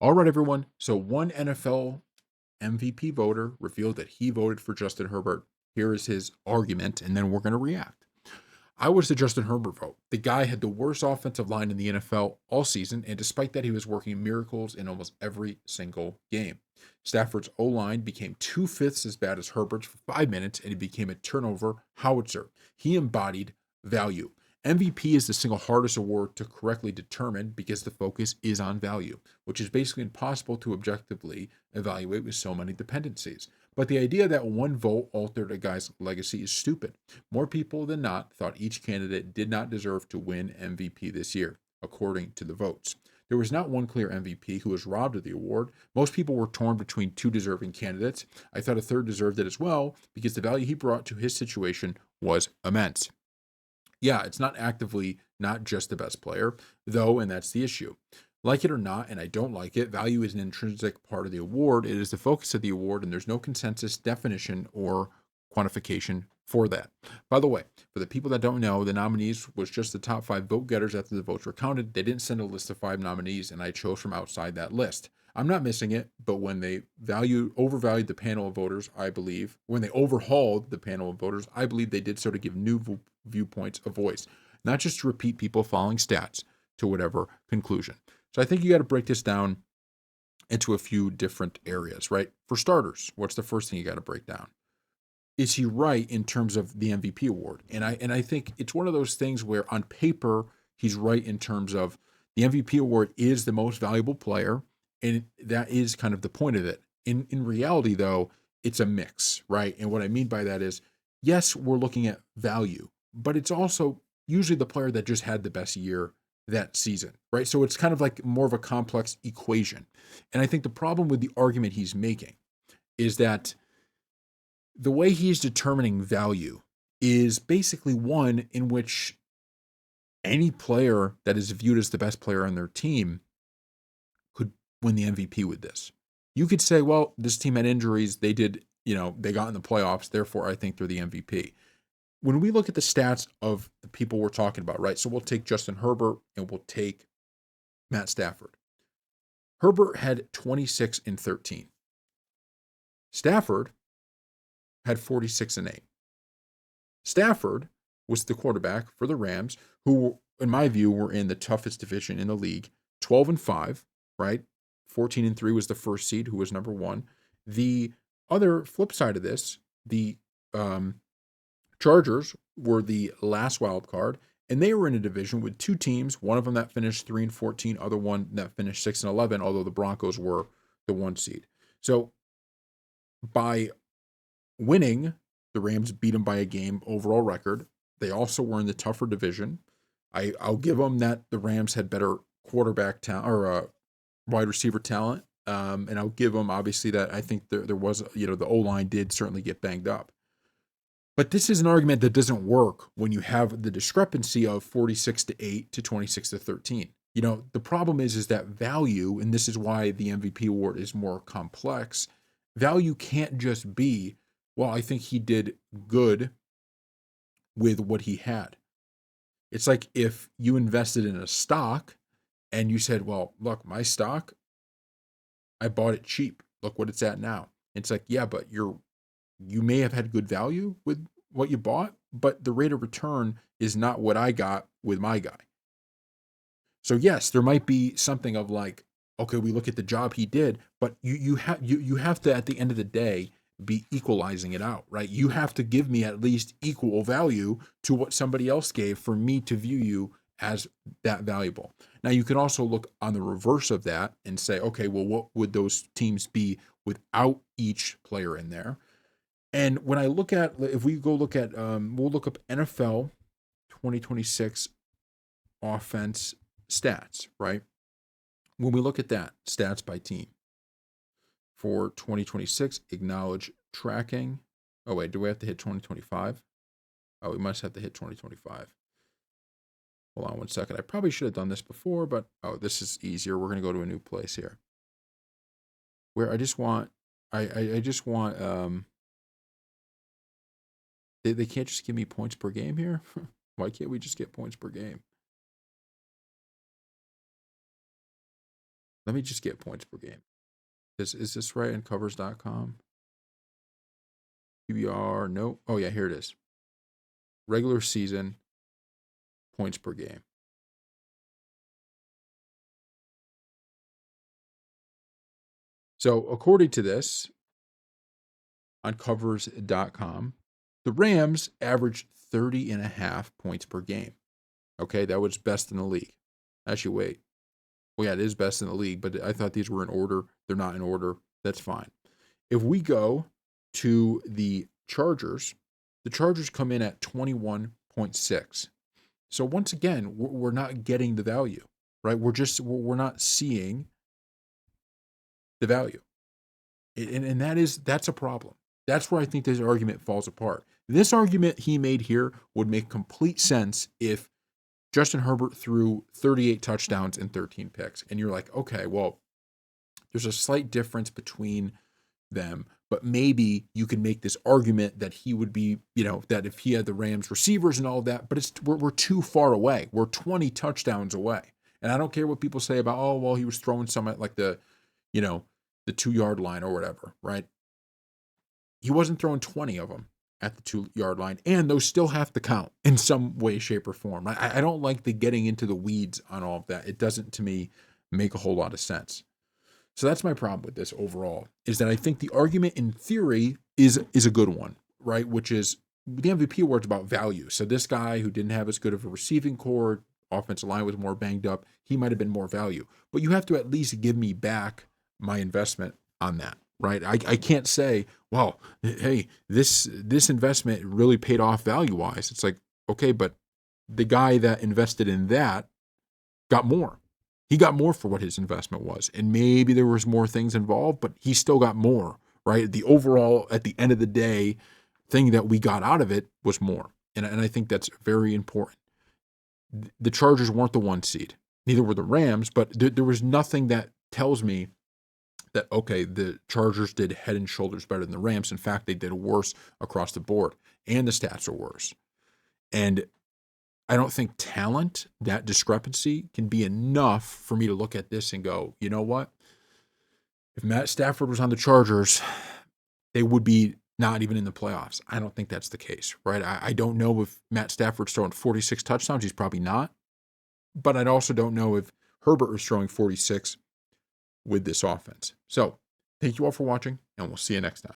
All right, everyone. So one NFL MVP voter revealed that he voted for Justin Herbert. Here is his argument, and then we're going to react. I was the Justin Herbert vote. The guy had the worst offensive line in the NFL all season, and despite that, he was working miracles in almost every single game. Stafford's O line became 2/5 as bad as Herbert's for 5 minutes, and he became a turnover howitzer. He embodied value. MVP is the single hardest award to correctly determine because the focus is on value, which is basically impossible to objectively evaluate with so many dependencies. But the idea that one vote altered a guy's legacy is stupid. More people than not thought each candidate did not deserve to win MVP this year, according to the votes. There was not one clear MVP who was robbed of the award. Most people were torn between two deserving candidates. I thought a third deserved it as well because the value he brought to his situation was immense. Yeah, it's not actively not just the best player, though, and that's the issue. Like it or not, and I don't like it, value is an intrinsic part of the award. It is the focus of the award, and there's no consensus definition or quantification for that. By the way, for the people that don't know, the nominees was just the top five vote getters after the votes were counted. They didn't send a list of five nominees, and I chose from outside that list. I'm not missing it, but when they overvalued the panel of voters, I believe, when they overhauled the panel of voters, I believe they did so to give new viewpoints a voice, not just to repeat people following stats to whatever conclusion. So I think you got to break this down into a few different areas, right? For starters, what's the first thing you got to break down? Is he right in terms of the MVP award? And I think it's one of those things where on paper he's right in terms of the MVP award is the most valuable player, and that is kind of the point of it. In reality, though, it's a mix, right? And what I mean by that is, yes, we're looking at value, but it's also usually the player that just had the best year that season, right? So it's kind of like more of a complex equation. And I think the problem with the argument he's making is that the way he's determining value is basically one in which any player that is viewed as the best player on their team could win the MVP with this. You could say, well, this team had injuries. They did, they got in the playoffs. Therefore, I think they're the MVP. When we look at the stats of the people we're talking about, right? So we'll take Justin Herbert and we'll take Matt Stafford. Herbert had 26 and 13. Stafford had 46 and 8. Stafford was the quarterback for the Rams, who, in my view, were in the toughest division in the league, 12 and 5, right? 14 and 3 was the first seed, who was number one. The other flip side of this, the Chargers were the last wild card, and they were in a division with two teams, one of them that finished 3 and 14, other one that finished 6 and 11, although the Broncos were the one seed. So by winning, the Rams beat them by a game overall record. They also were in the tougher division. I'll give them that the Rams had better quarterback talent or wide receiver talent. And I'll give them obviously that I think there was, the O line did certainly get banged up. But this is an argument that doesn't work when you have the discrepancy of 46 to 8 to 26 to 13. The problem is that value, and this is why the MVP award is more complex. Value can't just be, well, I think he did good with what he had. It's like if you invested in a stock and you said, well, look, my stock, I bought it cheap. Look what it's at now. It's like, yeah, but you may have had good value with what you bought, but the rate of return is not what I got with my guy. So yes, there might be something of like, okay, we look at the job he did, but you have to at the end of the day be equalizing it out, right? You have to give me at least equal value to what somebody else gave for me to view you as that valuable. Now you can also look on the reverse of that and say, okay, well, what would those teams be without each player in there? And when I look at, if we go look at, we'll look up NFL 2026 offense stats, right? When we look at that, stats by team for 2026, acknowledge tracking. Oh, wait, do we have to hit 2025? Oh, we must have to hit 2025. Hold on one second. I probably should have done this before, but this is easier. We're going to go to a new place here where I just want, I just want, they can't just give me points per game here. Why can't we just get points per game? Let me just get points per game. Is this right in covers.com? QBR, no. Oh, yeah, here it is. Regular season points per game. So, according to this, on covers.com, the Rams averaged 30.5 points per game. Okay, that was best in the league. Actually, wait. Well, yeah, it is best in the league, but I thought these were in order. They're not in order. That's fine. If we go to the Chargers come in at 21.6. So once again, we're not getting the value, right? We're not seeing the value. And that's a problem. That's where I think this argument falls apart. This argument he made here would make complete sense if Justin Herbert threw 38 touchdowns and 13 picks. And you're like, okay, well, there's a slight difference between them, but maybe you can make this argument that he would be, that if he had the Rams receivers and all of that, but we're too far away. We're 20 touchdowns away. And I don't care what people say about, oh, well, he was throwing some at like the 2-yard line or whatever, right? He wasn't throwing 20 of them at the 2-yard line, and those still have to count in some way, shape, or form. I don't like the getting into the weeds on all of that. It doesn't, to me, make a whole lot of sense. So that's my problem with this overall, is that I think the argument in theory is a good one, right? Which is the MVP award's about value. So this guy who didn't have as good of a receiving core, offensive line was more banged up, he might have been more value. But you have to at least give me back my investment on that, right? I can't say, well, hey, this investment really paid off value-wise. It's like, okay, but the guy that invested in that got more. He got more for what his investment was. And maybe there was more things involved, but he still got more, right? The overall, at the end of the day, thing that we got out of it was more. And I think that's very important. The Chargers weren't the 1 seed. Neither were the Rams, but there was nothing that tells me that, okay, the Chargers did head and shoulders better than the Rams. In fact, they did worse across the board, and the stats are worse. And I don't think talent, that discrepancy, can be enough for me to look at this and go, you know what? If Matt Stafford was on the Chargers, they would be not even in the playoffs. I don't think that's the case, right? I don't know if Matt Stafford's throwing 46 touchdowns. He's probably not. But I also don't know if Herbert was throwing 46 with this offense. So, thank you all for watching, and we'll see you next time.